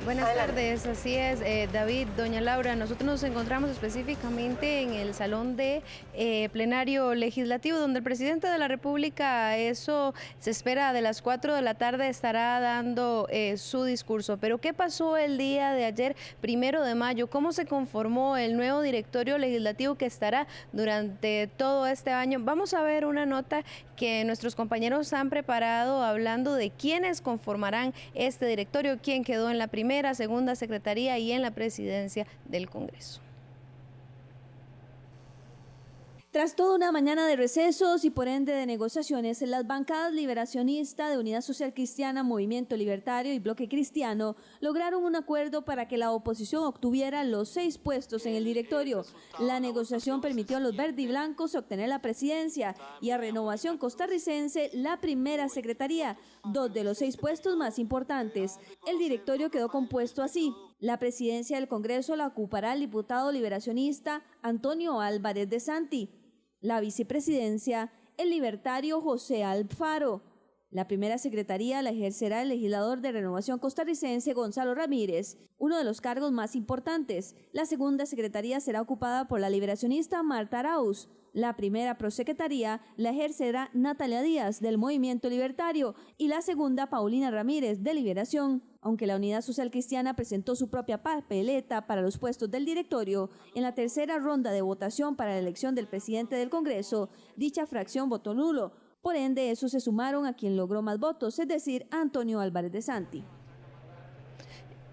Buenas tardes, así es, David, doña Laura. Nosotros nos encontramos específicamente en el salón de plenario legislativo, donde el presidente de la República, a eso se espera de las 4 de la tarde, estará dando su discurso. Pero ¿qué pasó el día de ayer, 1 de mayo? ¿Cómo se conformó el nuevo directorio legislativo que estará durante todo este año? Vamos a ver una nota que nuestros compañeros han preparado hablando de quiénes conformarán este directorio, quién quedó en la primera, segunda secretaría y en la presidencia del Congreso. Tras toda una mañana de recesos y por ende de negociaciones, las bancadas liberacionista de Unidad Social Cristiana, Movimiento Libertario y Bloque Cristiano lograron un acuerdo para que la oposición obtuviera los 6 puestos en el directorio. La negociación permitió a los verde y blancos obtener la presidencia y a Renovación Costarricense la primera secretaría, 2 de los 6 puestos más importantes. El directorio quedó compuesto así. La presidencia del Congreso la ocupará el diputado liberacionista Antonio Álvarez de Santi. La vicepresidencia, el libertario José Alfaro. La primera secretaría la ejercerá el legislador de Renovación Costarricense Gonzalo Ramírez, uno de los cargos más importantes. La segunda secretaría será ocupada por la liberacionista Marta Arauz. La primera prosecretaría la ejercerá Natalia Díaz, del Movimiento Libertario, y la segunda Paulina Ramírez, de Liberación. Aunque la Unidad Social Cristiana presentó su propia papeleta para los puestos del directorio, en la tercera ronda de votación para la elección del presidente del Congreso, dicha fracción votó nulo. Por ende, esos se sumaron a quien logró más votos, es decir, a Antonio Álvarez de Santi.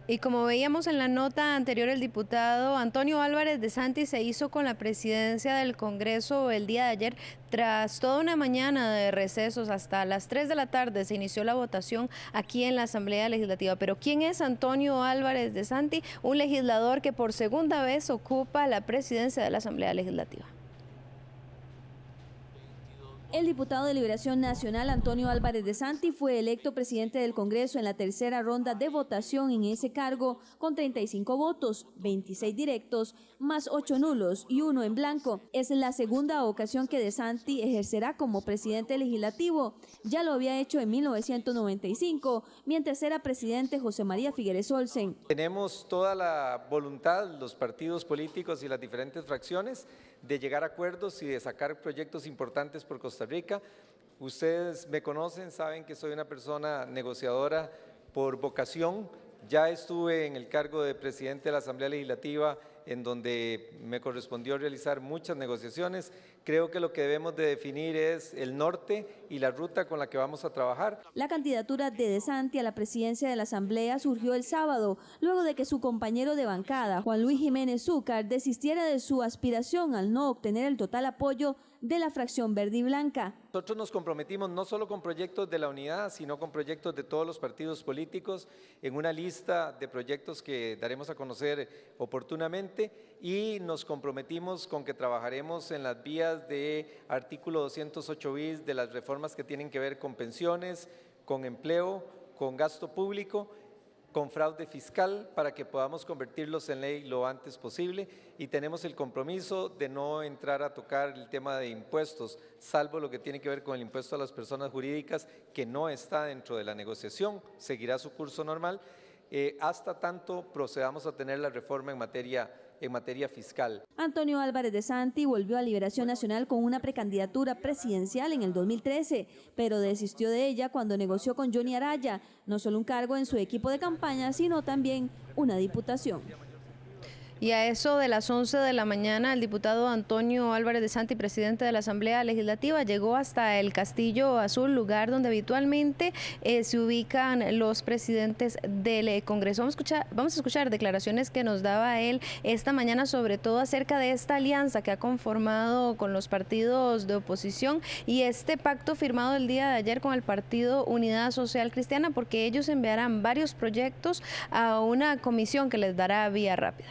Y como veíamos en la nota anterior, el diputado Antonio Álvarez de Santi se hizo con la presidencia del Congreso el día de ayer. Tras toda una mañana de recesos, hasta las 3 de la tarde se inició la votación aquí en la Asamblea Legislativa. Pero ¿quién es Antonio Álvarez de Santi? Un legislador que por segunda vez ocupa la presidencia de la Asamblea Legislativa. El diputado de Liberación Nacional, Antonio Álvarez de Santi, fue electo presidente del Congreso en la tercera ronda de votación en ese cargo con 35 votos, 26 directos, más 8 nulos y 1 en blanco. Es la segunda ocasión que de Santi ejercerá como presidente legislativo. Ya lo había hecho en 1995, mientras era presidente José María Figueres Olsen. Tenemos toda la voluntad, los partidos políticos y las diferentes fracciones, de llegar a acuerdos y de sacar proyectos importantes por Costa Rica. Ustedes me conocen, saben que soy una persona negociadora por vocación. Ya estuve en el cargo de presidente de la Asamblea Legislativa, en donde me correspondió realizar muchas negociaciones. Creo que lo que debemos de definir es el norte y la ruta con la que vamos a trabajar. La candidatura de Santi a la presidencia de la Asamblea surgió el sábado, luego de que su compañero de bancada, Juan Luis Jiménez Zúcar, desistiera de su aspiración al no obtener el total apoyo de la fracción verde y blanca. Nosotros nos comprometimos no solo con proyectos de la unidad, sino con proyectos de todos los partidos políticos en una lista de proyectos que daremos a conocer oportunamente, y nos comprometimos con que trabajaremos en las vías de artículo 208 bis de las reformas que tienen que ver con pensiones, con empleo, con gasto público, con fraude fiscal, para que podamos convertirlos en ley lo antes posible, y tenemos el compromiso de no entrar a tocar el tema de impuestos, salvo lo que tiene que ver con el impuesto a las personas jurídicas, que no está dentro de la negociación, seguirá su curso normal, hasta tanto procedamos a tener la reforma en materia fiscal. Antonio Álvarez de Santi volvió a Liberación Nacional con una precandidatura presidencial en el 2013, pero desistió de ella cuando negoció con Johnny Araya, no solo un cargo en su equipo de campaña, sino también una diputación. Y a eso de las 11 de la mañana, el diputado Antonio Álvarez de Santi, presidente de la Asamblea Legislativa, llegó hasta el Castillo Azul, lugar donde habitualmente se ubican los presidentes del Congreso. Vamos a escuchar declaraciones que nos daba él esta mañana, sobre todo acerca de esta alianza que ha conformado con los partidos de oposición y este pacto firmado el día de ayer con el partido Unidad Social Cristiana, porque ellos enviarán varios proyectos a una comisión que les dará vía rápida.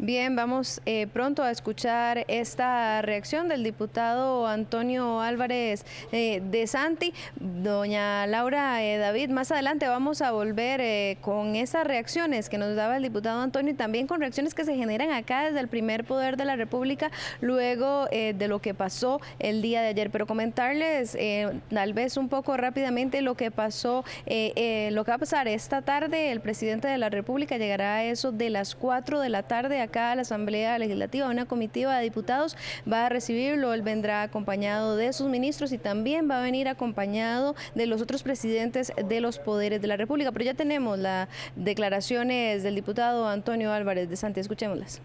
Bien, vamos pronto a escuchar esta reacción del diputado Antonio Álvarez de Santi. Doña Laura, David, más adelante vamos a volver con esas reacciones que nos daba el diputado Antonio y también con reacciones que se generan acá desde el primer poder de la República luego de lo que pasó el día de ayer. Pero comentarles tal vez un poco rápidamente lo que pasó, lo que va a pasar esta tarde. El presidente de la República llegará a eso de las 4 de la tarde acá a la Asamblea Legislativa. Una comitiva de diputados va a recibirlo. Él vendrá acompañado de sus ministros y también va a venir acompañado de los otros presidentes de los poderes de la República. Pero ya tenemos las declaraciones del diputado Antonio Álvarez de Santi. Escuchémoslas.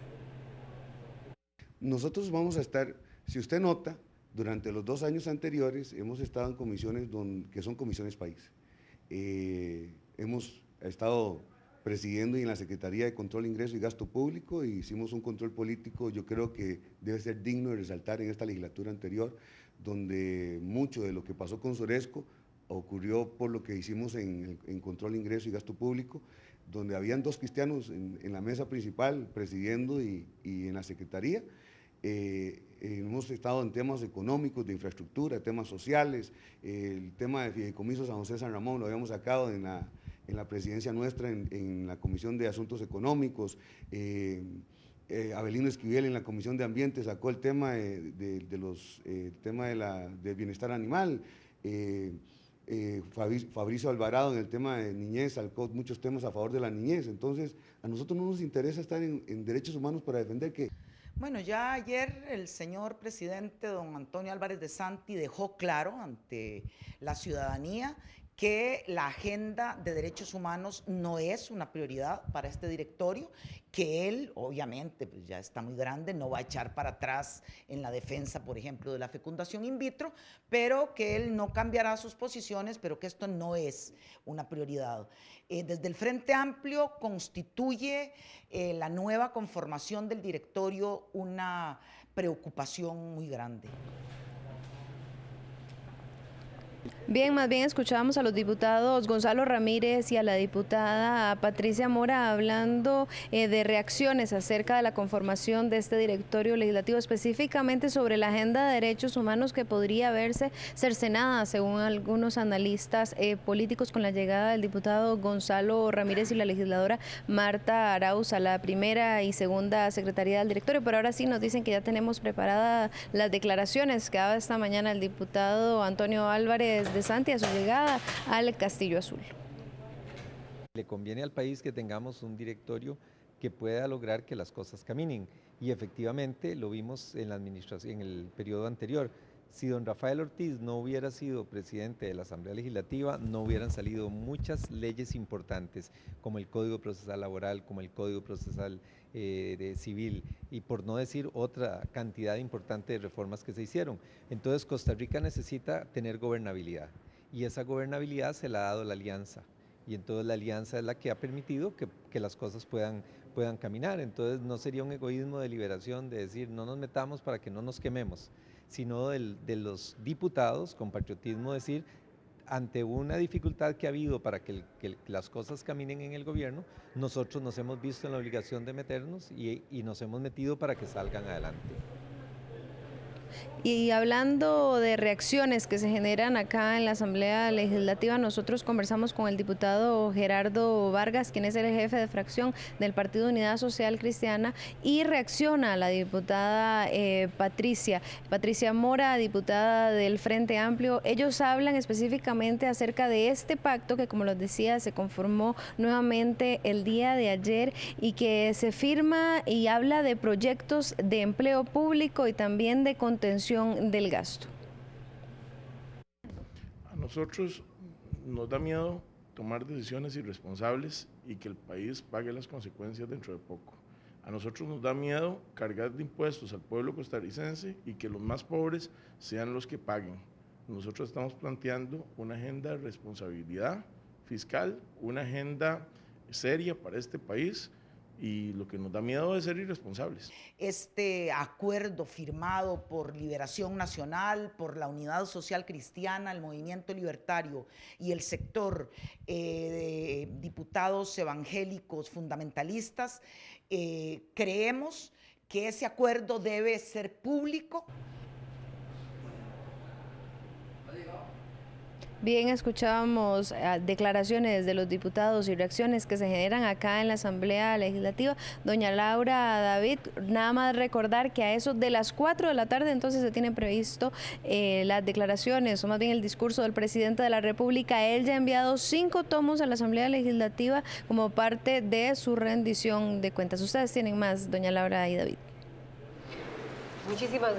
Nosotros vamos a estar, si usted nota, durante los 2 años anteriores hemos estado en comisiones que son comisiones país. Hemos estado presidiendo y en la Secretaría de Control, Ingreso y Gasto Público y hicimos un control político, yo creo que debe ser digno de resaltar en esta legislatura anterior, donde mucho de lo que pasó con Soresco ocurrió por lo que hicimos en Control, Ingreso y Gasto Público, donde habían 2 cristianos en la mesa principal presidiendo y en la Secretaría. Hemos estado en temas económicos, de infraestructura, temas sociales, el tema de fideicomisos a San José San Ramón lo habíamos sacado en la presidencia nuestra, en la Comisión de Asuntos Económicos. Abelino Esquivel en la Comisión de Ambiente sacó el tema del bienestar animal. Fabricio Alvarado en el tema de niñez sacó muchos temas a favor de la niñez. Entonces, a nosotros no nos interesa estar en derechos humanos para defender que… Bueno, ya ayer el señor presidente, don Antonio Álvarez de Santi, dejó claro ante la ciudadanía que la agenda de derechos humanos no es una prioridad para este directorio, que él, obviamente, pues ya está muy grande, no va a echar para atrás en la defensa, por ejemplo, de la fecundación in vitro, pero que él no cambiará sus posiciones, pero que esto no es una prioridad. Desde el Frente Amplio constituye la nueva conformación del directorio una preocupación muy grande. Bien, más bien escuchábamos a los diputados Gonzalo Ramírez y a la diputada Patricia Mora hablando de reacciones acerca de la conformación de este directorio legislativo, específicamente sobre la agenda de derechos humanos que podría verse cercenada, según algunos analistas políticos, con la llegada del diputado Gonzalo Ramírez y la legisladora Marta Arauz a la primera y segunda secretaría del directorio. Pero ahora sí nos dicen que ya tenemos preparadas las declaraciones que daba esta mañana el diputado Antonio Álvarez de Santi a su llegada al Castillo Azul. Le conviene al país que tengamos un directorio que pueda lograr que las cosas caminen y efectivamente lo vimos en la administración, en el periodo anterior. Si don Rafael Ortiz no hubiera sido presidente de la Asamblea Legislativa, no hubieran salido muchas leyes importantes, como el Código Procesal Laboral, como el Código Procesal Civil, y por no decir otra cantidad importante de reformas que se hicieron. Entonces Costa Rica necesita tener gobernabilidad, y esa gobernabilidad se la ha dado la alianza, y entonces la alianza es la que ha permitido que las cosas puedan caminar. Entonces no sería un egoísmo de liberación de decir no nos metamos para que no nos quememos, sino de los diputados con patriotismo decir, ante una dificultad que ha habido para que las cosas caminen en el gobierno, nosotros nos hemos visto en la obligación de meternos y nos hemos metido para que salgan adelante. Y hablando de reacciones que se generan acá en la Asamblea Legislativa, nosotros conversamos con el diputado Gerardo Vargas, quien es el jefe de fracción del Partido Unidad Social Cristiana, y reacciona a la diputada Patricia Mora, diputada del Frente Amplio. Ellos hablan específicamente acerca de este pacto que, como les decía, se conformó nuevamente el día de ayer y que se firma y habla de proyectos de empleo público y también de contención del gasto. A nosotros nos da miedo tomar decisiones irresponsables y que el país pague las consecuencias dentro de poco. A nosotros nos da miedo cargar de impuestos al pueblo costarricense y que los más pobres sean los que paguen. Nosotros estamos planteando una agenda de responsabilidad fiscal, una agenda seria para este país, y lo que nos da miedo es ser irresponsables. Este acuerdo firmado por Liberación Nacional, por la Unidad Social Cristiana, el Movimiento Libertario y el sector de diputados evangélicos fundamentalistas, creemos que ese acuerdo debe ser público. Bien, escuchábamos declaraciones de los diputados y reacciones que se generan acá en la Asamblea Legislativa. Doña Laura, David, nada más recordar que a eso de las 4 de la tarde entonces se tienen previsto las declaraciones, o más bien el discurso del presidente de la República. Él ya ha enviado 5 tomos a la Asamblea Legislativa como parte de su rendición de cuentas. Ustedes tienen más, doña Laura y David. Muchísimas